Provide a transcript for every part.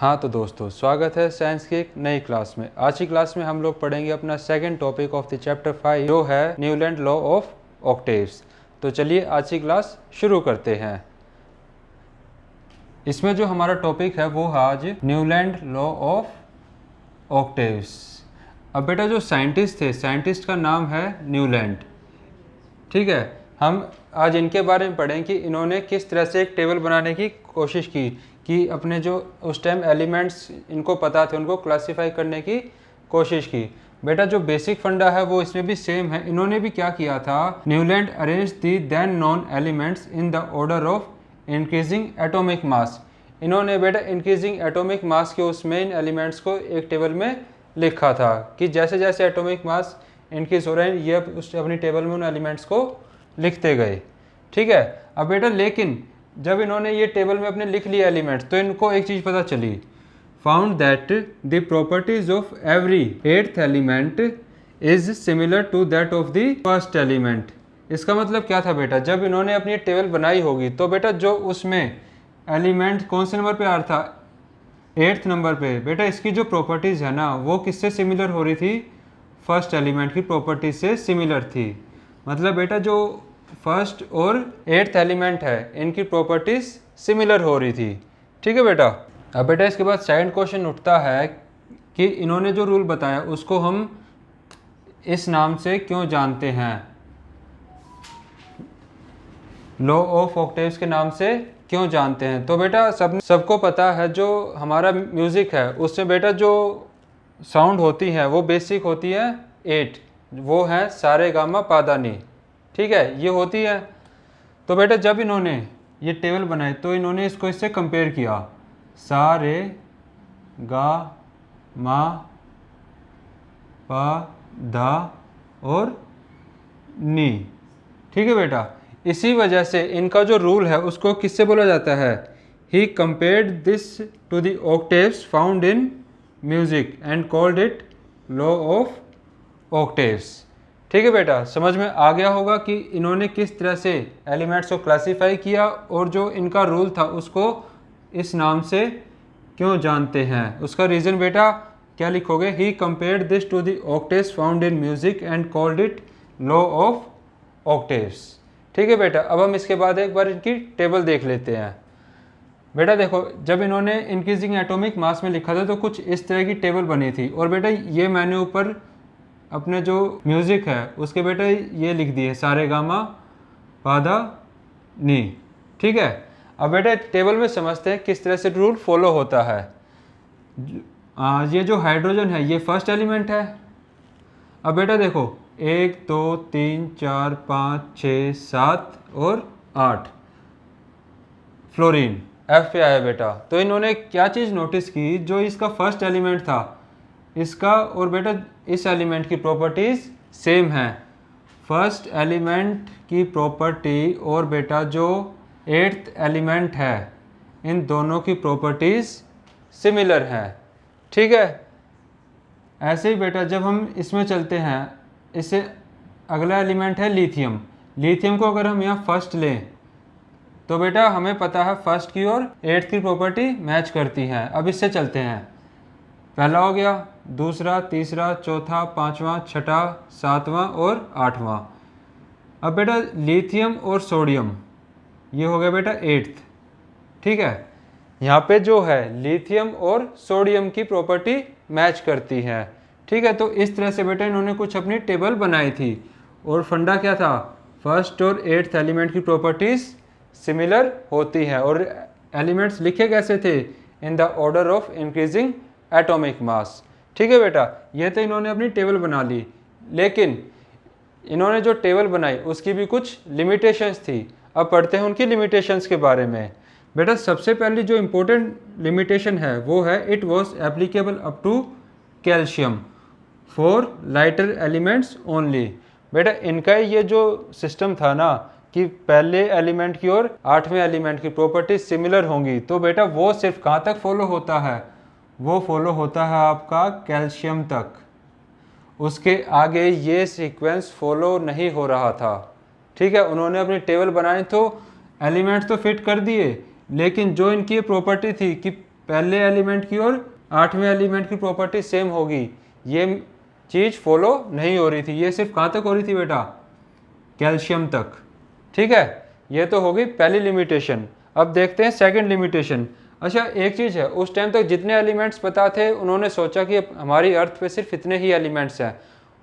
हाँ तो दोस्तों, स्वागत है साइंस की एक नई क्लास में। आज की क्लास में हम लोग पढ़ेंगे अपना second topic of the chapter 5 जो है न्यूलैंड लॉ ऑफ ऑक्टेव्स। तो चलिए आज की क्लास शुरू करते हैं। इसमें जो हमारा टॉपिक है वो है आज न्यूलैंड लॉ ऑफ ऑक्टेव्स। अब बेटा जो साइंटिस्ट थे, साइंटिस्ट का नाम है न्यूलैंड। ठीक है, हम आज इनके बारे में पढ़ें कि इन्होंने किस तरह से एक टेबल बनाने की कोशिश की कि अपने जो उस टाइम एलिमेंट्स इनको पता थे उनको क्लासिफाई करने की कोशिश की। बेटा जो बेसिक फंडा है वो इसमें भी सेम है। इन्होंने भी क्या किया था, Newland arrange the then known elements in the order of increasing atomic mass. इन्होंने बेटा इंक्रीजिंग एटॉमिक मास के उस मेन एलिमेंट्स को एक टेबल में लिखा था कि जैसे जैसे एटॉमिक मास इंक्रीज हो रहे हैं ये उस अपनी टेबल में उन एलिमेंट्स को लिखते गए। ठीक है, अब बेटा लेकिन जब इन्होंने ये टेबल में अपने लिख लिया एलिमेंट्स तो इनको एक चीज़ पता चली, found that the properties of every eighth element is similar to that of the first element. इसका मतलब क्या था बेटा, जब इन्होंने अपनी टेबल बनाई होगी तो बेटा जो उसमें एलिमेंट कौन से नंबर पे आ रहा था, 8th नंबर पे, बेटा इसकी जो प्रॉपर्टीज़ है ना वो किससे सिमिलर हो रही थी, फर्स्ट एलिमेंट की प्रॉपर्टीज से सिमिलर थी। मतलब बेटा जो फर्स्ट और 8th एलिमेंट है इनकी प्रॉपर्टीज सिमिलर हो रही थी। ठीक है बेटा। अब बेटा इसके बाद सेकंड क्वेश्चन उठता है कि इन्होंने जो रूल बताया उसको हम इस नाम से क्यों जानते हैं, लॉ ऑफ ऑक्टेव्स के नाम से क्यों जानते हैं। तो बेटा सबको पता है जो हमारा म्यूज़िक है उसमें बेटा जो साउंड होती है वो बेसिक होती है 8, वो है सारे गामा पादा नी। ठीक है, ये होती है। तो बेटा जब इन्होंने ये टेबल बनाई तो इन्होंने इसको इससे कंपेयर किया, सा रे गा मा पा धा और नी। ठीक है बेटा, इसी वजह से इनका जो रूल है उसको किससे बोला जाता है, he compared this to the octaves found in music and called it law of octaves. ठीक है बेटा, समझ में आ गया होगा कि इन्होंने किस तरह से एलिमेंट्स को क्लासीफाई किया और जो इनका रूल था उसको इस नाम से क्यों जानते हैं। उसका रीज़न बेटा क्या लिखोगे, he compared this to the octaves found in music and called it law of octaves. ठीक है बेटा, अब हम इसके बाद एक बार इनकी टेबल देख लेते हैं। बेटा देखो, जब इन्होंने इंक्रीजिंग एटॉमिक मास में लिखा था तो कुछ इस तरह की टेबल बनी थी और बेटा ये मैंने ऊपर अपने जो म्यूज़िक है उसके बेटा ये लिख दिए सारे गामा पादा नी। ठीक है, अब बेटा टेबल में समझते हैं किस तरह से रूल फॉलो होता है। ये जो हाइड्रोजन है ये फर्स्ट एलिमेंट है। अब बेटा देखो 1 2 3 4 5 6 7 और 8 फ्लोरीन F पे आया बेटा। तो इन्होंने क्या चीज़ नोटिस की, जो इसका फर्स्ट एलिमेंट था इसका और बेटा इस एलिमेंट की प्रॉपर्टीज़ सेम है। फर्स्ट एलिमेंट की प्रॉपर्टी और बेटा जो 8th एलिमेंट है इन दोनों की प्रॉपर्टीज़ सिमिलर हैं। ठीक है, ऐसे ही बेटा जब हम इसमें चलते हैं, इससे अगला एलिमेंट है लिथियम। लिथियम को अगर हम यहाँ फर्स्ट लें तो बेटा हमें पता है फर्स्ट की और 8th की प्रॉपर्टी मैच करती हैं। अब इससे चलते हैं, पहला हो गया, दूसरा, तीसरा, चौथा, पांचवा, छठा, सातवां और आठवां। अब बेटा लिथियम और सोडियम ये हो गया बेटा 8th। ठीक है, यहाँ पे जो है लिथियम और सोडियम की प्रॉपर्टी मैच करती है। ठीक है, तो इस तरह से बेटा इन्होंने कुछ अपनी टेबल बनाई थी और फंडा क्या था, फर्स्ट और 8th एलिमेंट की प्रॉपर्टीज़ सिमिलर होती हैं और एलिमेंट्स लिखे कैसे थे, इन the order of increasing atomic मास। ठीक है बेटा, ये तो इन्होंने अपनी टेबल बना ली, लेकिन इन्होंने जो टेबल बनाई उसकी भी कुछ लिमिटेशंस थी। अब पढ़ते हैं उनकी लिमिटेशंस के बारे में। बेटा सबसे पहली जो इम्पोर्टेंट लिमिटेशन है वो है, it was applicable up to calcium for lighter elements only. बेटा इनका ये जो सिस्टम था ना कि पहले एलिमेंट की और 8वें एलिमेंट की प्रॉपर्टीज सिमिलर होंगी, तो बेटा वो सिर्फ कहाँ तक फॉलो होता है, वो फॉलो होता है आपका कैल्शियम तक। उसके आगे ये सीक्वेंस फॉलो नहीं हो रहा था। ठीक है, उन्होंने अपनी टेबल बनाई तो एलिमेंट्स तो फिट कर दिए, लेकिन जो इनकी प्रॉपर्टी थी कि पहले एलिमेंट की और 8वें एलिमेंट की प्रॉपर्टी सेम होगी, ये चीज़ फॉलो नहीं हो रही थी। ये सिर्फ कहाँ तक हो रही थी बेटा? कैल्शियम तक। ठीक है, ये तो होगी पहली लिमिटेशन। अब देखते हैं सेकंड लिमिटेशन। अच्छा, एक चीज़ है, उस टाइम तक जितने एलिमेंट्स पता थे उन्होंने सोचा कि हमारी अर्थ पे सिर्फ इतने ही एलिमेंट्स हैं।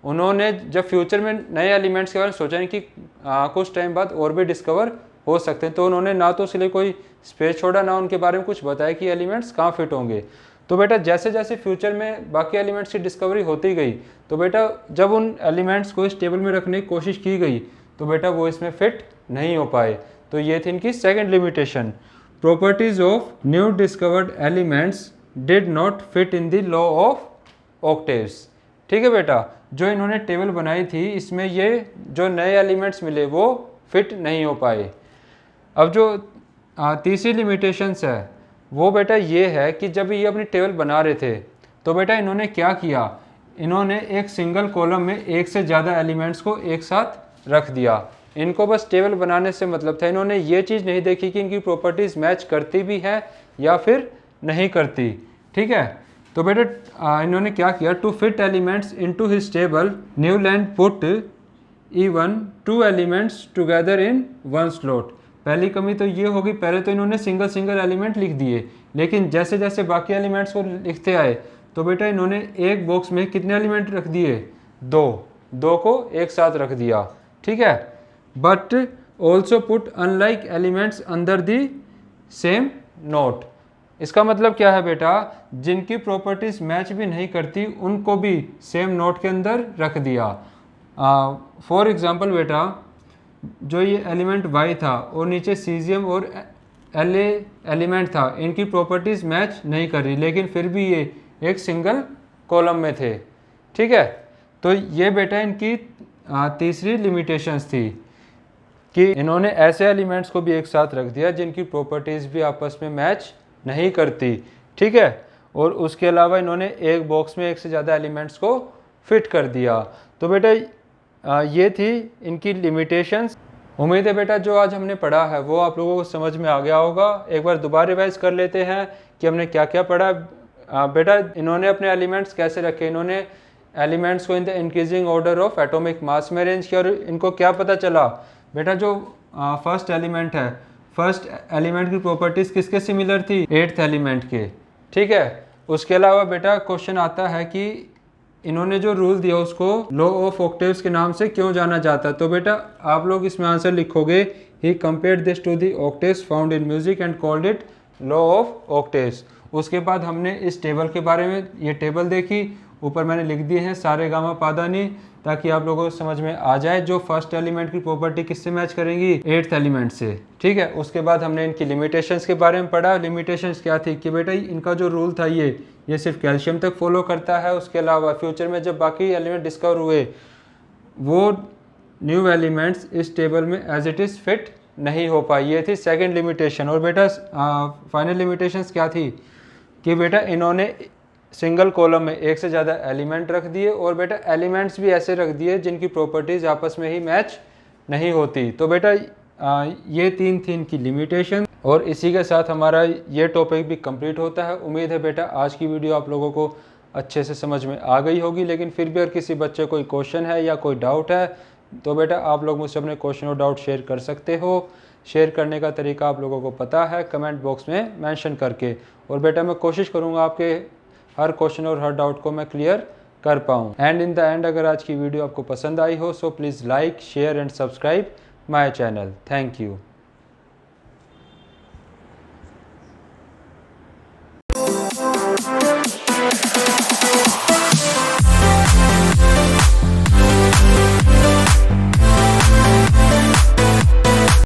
उन्होंने जब फ्यूचर में नए एलिमेंट्स के बारे में सोचा नहीं कि कुछ टाइम बाद और भी डिस्कवर हो सकते हैं, तो उन्होंने ना तो इसलिए कोई स्पेस छोड़ा, ना उनके बारे में कुछ बताया कि एलिमेंट्स कहाँ फिट होंगे। तो बेटा जैसे जैसे फ्यूचर में बाकी एलिमेंट्स की डिस्कवरी होती गई, तो बेटा जब उन एलिमेंट्स को इस टेबल में रखने की कोशिश की गई तो बेटा वो इसमें फिट नहीं हो पाए। तो ये थी इनकी second limitation. Properties of new discovered elements did not fit in the law of octaves. ठीक है बेटा, जो इन्होंने टेबल बनाई थी इसमें ये जो नए एलिमेंट्स मिले वो फिट नहीं हो पाए। अब जो तीसरी लिमिटेशंस है वो बेटा ये है कि जब ये अपनी टेबल बना रहे थे तो बेटा इन्होंने क्या किया, इन्होंने एक सिंगल कॉलम में एक से ज़्यादा एलिमेंट्स को एक साथ रख दिया। इनको बस टेबल बनाने से मतलब था, इन्होंने ये चीज़ नहीं देखी कि इनकी प्रॉपर्टीज़ मैच करती भी है या फिर नहीं करती। ठीक है, तो बेटा इन्होंने क्या किया, to fit elements into his table Newland put even 2 elements together in one slot. पहली कमी तो ये होगी, पहले तो इन्होंने सिंगल सिंगल एलिमेंट लिख दिए, लेकिन जैसे जैसे बाकी एलिमेंट्स को लिखते आए तो बेटा इन्होंने एक बॉक्स में कितने एलिमेंट रख दिए? 2 को एक साथ रख दिया। ठीक है, but also put unlike elements under the same note. इसका मतलब क्या है बेटा, जिनकी प्रॉपर्टीज मैच भी नहीं करती उनको भी सेम नोट के अंदर रख दिया। फॉर एग्जांपल बेटा, जो ये एलिमेंट Y था और नीचे सीजियम और La एलिमेंट था, इनकी प्रॉपर्टीज मैच नहीं कर रही, लेकिन फिर भी ये एक सिंगल कॉलम में थे। ठीक है, तो ये बेटा इनकी तीसरी लिमिटेशंस थी कि इन्होंने ऐसे एलिमेंट्स को भी एक साथ रख दिया जिनकी प्रॉपर्टीज़ भी आपस में मैच नहीं करती। ठीक है, और उसके अलावा इन्होंने एक बॉक्स में एक से ज़्यादा एलिमेंट्स को फिट कर दिया। तो बेटा ये थी इनकी लिमिटेशंस। उम्मीद है बेटा जो आज हमने पढ़ा है वो आप लोगों को समझ में आ गया होगा। एक बार दोबारा रिवाइज कर लेते हैं कि हमने क्या क्या पढ़ा। बेटा इन्होंने अपने एलिमेंट्स कैसे रखे, इन्होंने एलिमेंट्स को in the increasing order of atomic mass में अरेंज किया, और इनको क्या पता चला बेटा, जो फर्स्ट एलिमेंट है, फर्स्ट एलिमेंट की प्रॉपर्टीज़ किसके सिमिलर थी? 8th एलिमेंट के। ठीक है, उसके अलावा बेटा क्वेश्चन आता है कि इन्होंने जो रूल दिया उसको लॉ ऑफ ऑक्टेव्स के नाम से क्यों जाना जाता है। तो बेटा आप लोग इसमें आंसर लिखोगे, he compared this to the octaves found in music and called it law of octaves. उसके बाद हमने इस टेबल के बारे में, ये टेबल देखी, ऊपर मैंने लिख दिए हैं सारे गामा पादानी, ताकि आप लोगों को समझ में आ जाए जो फर्स्ट एलिमेंट की प्रॉपर्टी किससे मैच करेंगी? 8th एलिमेंट से। ठीक है, उसके बाद हमने इनकी लिमिटेशंस के बारे में पढ़ा। लिमिटेशंस क्या थी कि बेटा इनका जो रूल था ये सिर्फ कैल्शियम तक फॉलो करता है। उसके अलावा फ्यूचर में जब बाकी एलिमेंट डिस्कवर हुए वो न्यू एलिमेंट्स इस टेबल में एज इट इज़ फिट नहीं हो पाई। ये थी सेकेंड लिमिटेशन। और बेटा फाइनल लिमिटेशंस क्या थी कि बेटा इन्होंने सिंगल कॉलम में एक से ज़्यादा एलिमेंट रख दिए, और बेटा एलिमेंट्स भी ऐसे रख दिए जिनकी प्रॉपर्टीज़ आपस में ही मैच नहीं होती। तो बेटा ये 3 थी इनकी लिमिटेशन, और इसी के साथ हमारा ये टॉपिक भी कंप्लीट होता है। उम्मीद है बेटा आज की वीडियो आप लोगों को अच्छे से समझ में आ गई होगी, लेकिन फिर भी अगर किसी बच्चे कोई क्वेश्चन है या कोई डाउट है तो बेटा आप लोग मुझसे अपने क्वेश्चन और डाउट शेयर कर सकते हो। शेयर करने का तरीका आप लोगों को पता है, कमेंट बॉक्स में मेंशन करके। और बेटा मैं कोशिश करूँगा आपके हर क्वेश्चन और हर डाउट को मैं क्लियर कर पाऊँ। एंड इन द एंड अगर आज की वीडियो आपको पसंद आई हो so please like, share and subscribe my channel. Thank you.